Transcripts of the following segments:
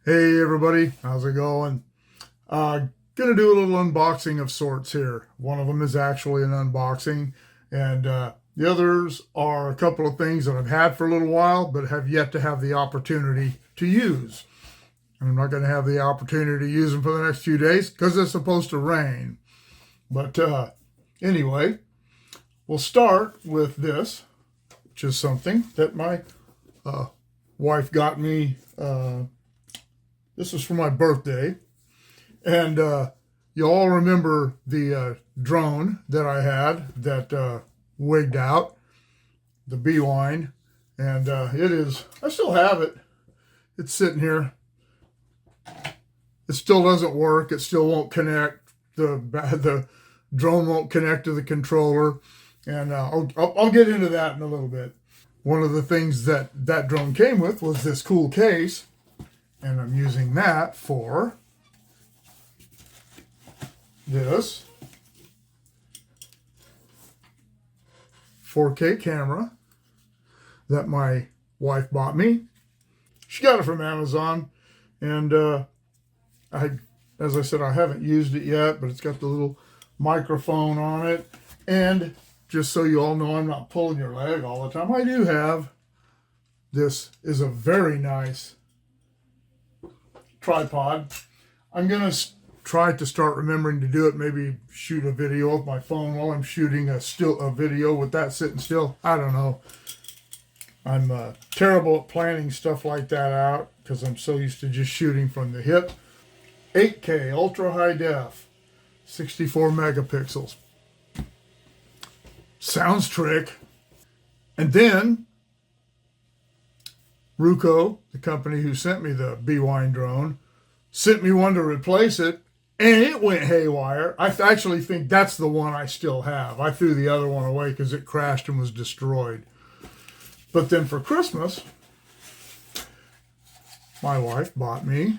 Hey everybody, how's it going? Gonna do a little unboxing of sorts here. One of them is actually an unboxing, and the others are a couple of things that I've had for a little while, but have yet to have the opportunity to use. I'm not gonna have the opportunity to use them for the next few days because it's supposed to rain. But anyway, we'll start with this, which is something that my uh, wife got me. This was for my birthday. And you all remember the drone that I had that wigged out, the Bewine. And it is, I still have it. It's sitting here. It still doesn't work. It still won't connect. The drone won't connect to the controller. And I'll get into that in a little bit. One of the things that drone came with was this cool case. And I'm using that for this 4K camera that my wife bought me. She got it from Amazon, and as I said, I haven't used it yet, but it's got the little microphone on it. And just so you all know, I'm not pulling your leg all the time. I do have this is a very nice tripod. I'm gonna try to start remembering to do it. Maybe shoot a video with my phone while I'm shooting a video with that sitting still. I don't know. I'm terrible at planning stuff like that out because I'm so used to just shooting from the hip. 8K ultra high def, 64 megapixels. Sounds trick. And then Ruco, the company who sent me the Bewine drone, sent me one to replace it, and it went haywire. I actually think that's the one I still have. I threw the other one away because it crashed and was destroyed. But then for Christmas, my wife bought me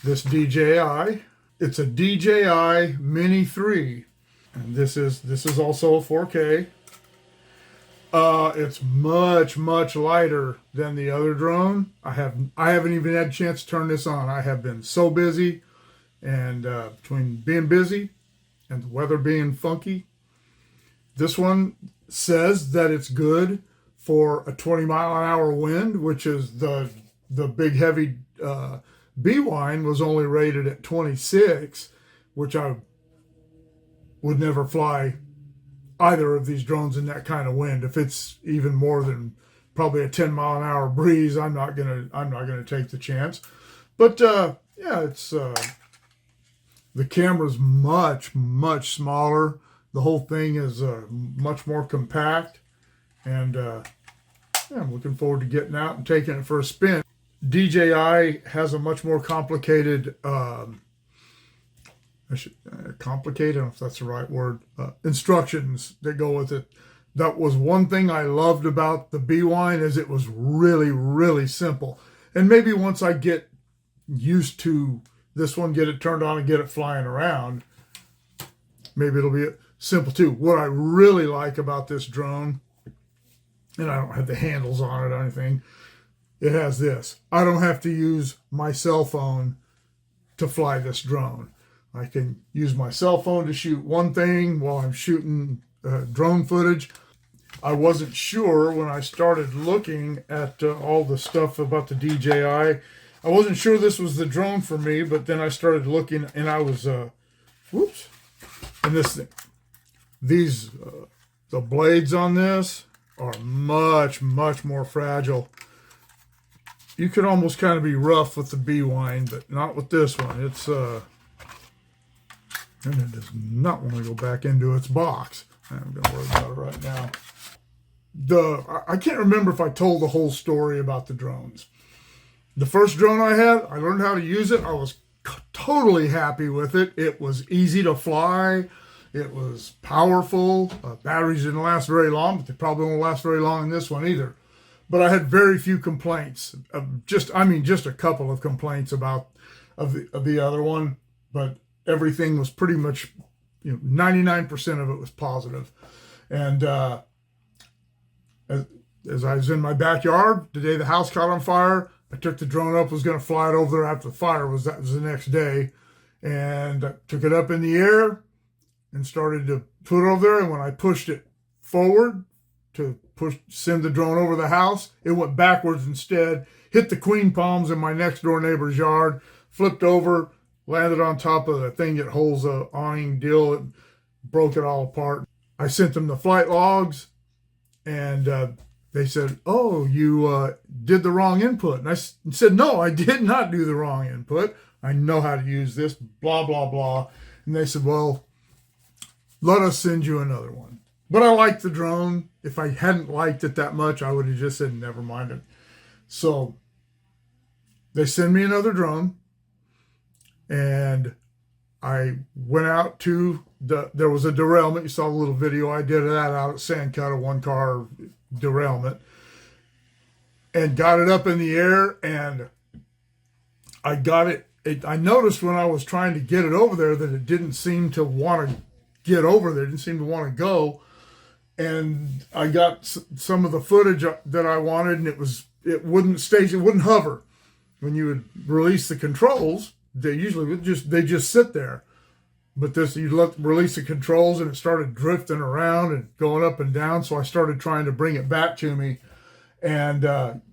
this DJI. It's a DJI Mini 3, and this is also a 4K. It's much lighter than the other drone. I haven't even had a chance to turn this on. I have been so busy, and between being busy and the weather being funky, this one says that it's good for a 20-mile-an-hour wind, which is the big heavy Bewine was only rated at 26, which I would never fly either of these drones in that kind of wind. If it's even more than probably a 10-mile-an-hour breeze, I'm not gonna take the chance. But yeah, it's the camera's much smaller. The whole thing is much more compact, and yeah, I'm looking forward to getting out and taking it for a spin. DJI has a much more complicated complicated, I don't know if that's the right word, instructions that go with it. That was one thing I loved about the Bewine, is it was really simple. And maybe once I get used to this one, get it turned on and get it flying around, maybe it'll be simple too. What I really like about this drone, and I don't have the handles on it or anything, it has this. I don't have to use my cell phone to fly this drone. I can use my cell phone to shoot one thing while I'm shooting drone footage. I wasn't sure when I started looking at all the stuff about the DJI. I wasn't sure this was the drone for me, but then I started looking, and I was, whoops. And this thing, the blades on this are much more fragile. You could almost kind of be rough with the Bewine, but not with this one. It's, and it does not want to go back into its box. I'm going to worry about it right now. I can't remember if I told the whole story about the drones. The first drone I had, I learned how to use it. I was totally happy with it. It was easy to fly. It was powerful. Batteries didn't last very long, but they probably won't last very long in this one either. But I had very few complaints. Just a couple of complaints about the other one, but everything was pretty much, 99% of it was positive. And as I was in my backyard, the day the house caught on fire, I took the drone up, was going to fly it over there after the fire. That was the next day. And I took it up in the air and started to put it over there. And when I pushed it forward to send the drone over the house, it went backwards instead, hit the queen palms in my next door neighbor's yard, flipped over, landed on top of the thing that holds the awning deal. It broke it all apart. I sent them the flight logs, and they said, "Oh, you did the wrong input." And I said, "No, I did not do the wrong input. I know how to use this, blah, blah, blah." And they said, "Well, let us send you another one." But I liked the drone. If I hadn't liked it that much, I would have just said, never mind it. So they send me another drone, and I went out to there was a derailment. You saw the little video I did of that out at Sandcut, a one-car derailment, and got it up in the air, and I got it. I noticed when I was trying to get it over there that it didn't seem to want to get over there. It didn't seem to want to go. And I got some of the footage that I wanted, and it wouldn't stay, it wouldn't hover. When you would release the controls, they usually would just sit there. But this, you release the controls, and it started drifting around and going up and down. So I started trying to bring it back to me, and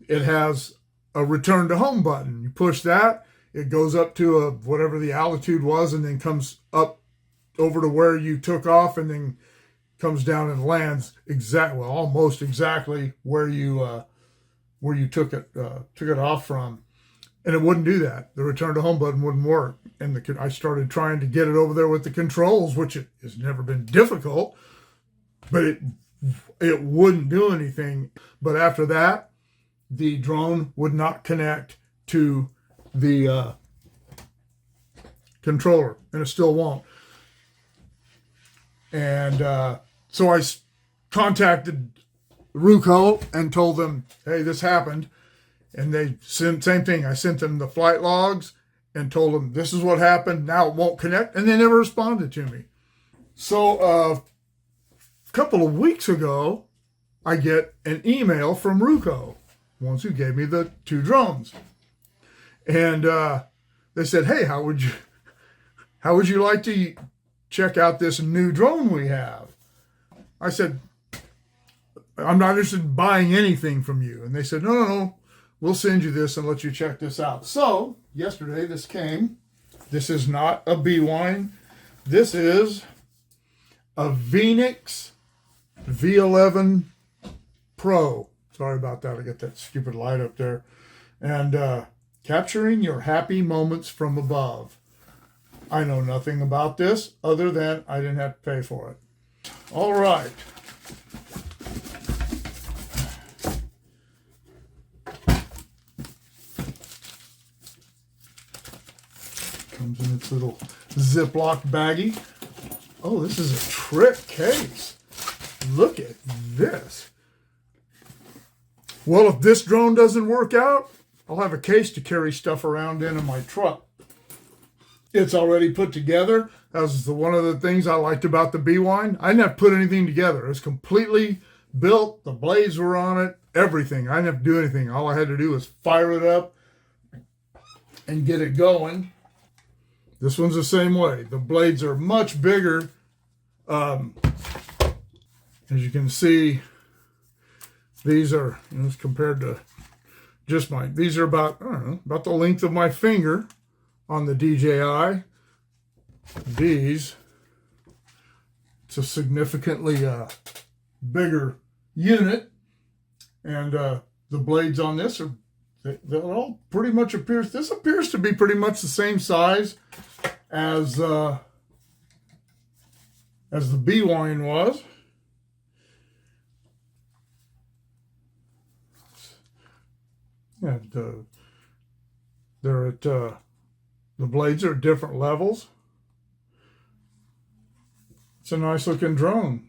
it has a return to home button. You push that, it goes up to whatever the altitude was, and then comes up over to where you took off, and then comes down and lands almost exactly where you took it off from. And it wouldn't do that. The return to home button wouldn't work. And I started trying to get it over there with the controls, which it has never been difficult, but it wouldn't do anything. But after that, the drone would not connect to the controller, and it still won't. And so I contacted Ruco and told them, "Hey, this happened." And they sent, same thing. I sent them the flight logs and told them, "This is what happened. Now it won't connect." And they never responded to me. So a couple of weeks ago, I get an email from Ruco, ones who gave me the two drones. And they said, "Hey, how would you like to check out this new drone we have?" I said, "I'm not interested in buying anything from you." And they said, no, we'll send you this and let you check this out. So yesterday this came. This is not a B-Wine. This is a Venix V11 Pro. Sorry about that. I got that stupid light up there. And capturing your happy moments from above. I know nothing about this other than I didn't have to pay for it. All right. Comes in its little Ziploc baggie. Oh, this is a trick case. Look at this. Well, if this drone doesn't work out, I'll have a case to carry stuff around in my truck. It's already put together. That was one of the things I liked about the B-Wine. I didn't have to put anything together. It was completely built. The blades were on it. Everything. I didn't have to do anything. All I had to do was fire it up and get it going. This one's the same way. The blades are much bigger. As you can see, these are, compared to just these are about, I don't know, about the length of my finger on the DJI. These, it's a significantly bigger unit, and the blades on this are, they all pretty much this appears to be pretty much the same size as the B-Wine was. And they're at the blades are at different levels. It's a nice looking drone.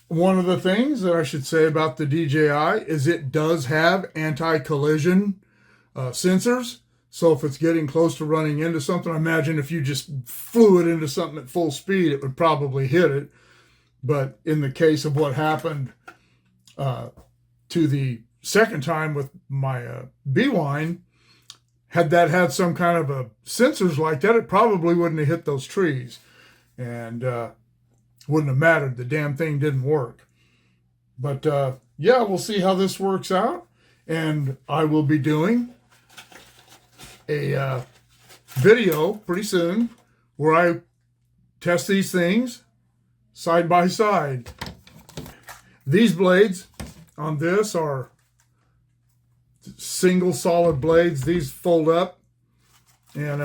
One of the things that I should say about the DJI is it does have anti-collision sensors. So if it's getting close to running into something, I imagine if you just flew it into something at full speed, it would probably hit it. But in the case of what happened to the second time with my B-Wine, had that had some kind of a sensors like that, it probably wouldn't have hit those trees, and wouldn't have mattered. The damn thing didn't work. But yeah, we'll see how this works out, and I will be doing a video pretty soon where I test these things side by side. These blades on this are single solid blades. These fold up, and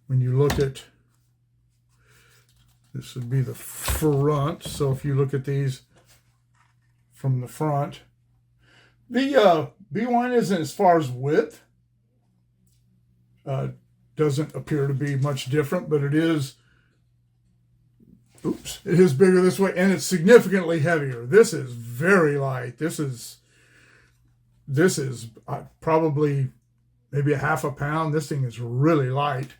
when you look at, this would be the front. So if you look at these from the front, the B-Wine isn't, as far as width, doesn't appear to be much different, but it is, it is bigger this way, and it's significantly heavier. This is very light. This is probably maybe a half a pound. This thing is really light.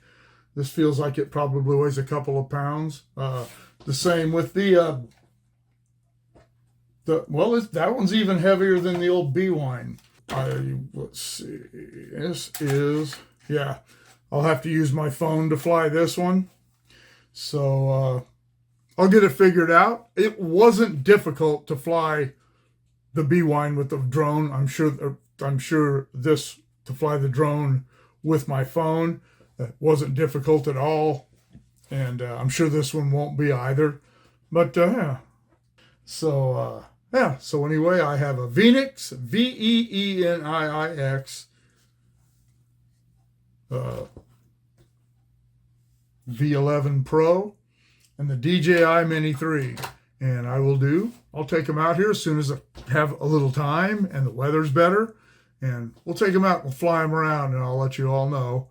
This feels like it probably weighs a couple of pounds. The same with that one's even heavier than the old B-Wine. Let's see. This is, yeah, I'll have to use my phone to fly this one. So I'll get it figured out. It wasn't difficult to fly the B-Wine with the drone. I'm sure this, to fly the drone with my phone, that wasn't difficult at all, and I'm sure this one won't be either. But yeah, so anyway, I have a Veenix, Veenix V11 Pro and the DJI Mini 3, and I'll take them out here as soon as I have a little time and the weather's better, and we'll take them out and we'll fly them around, and I'll let you all know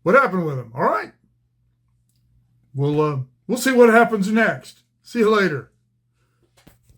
what happened with them. All right. We'll see what happens next. See you later.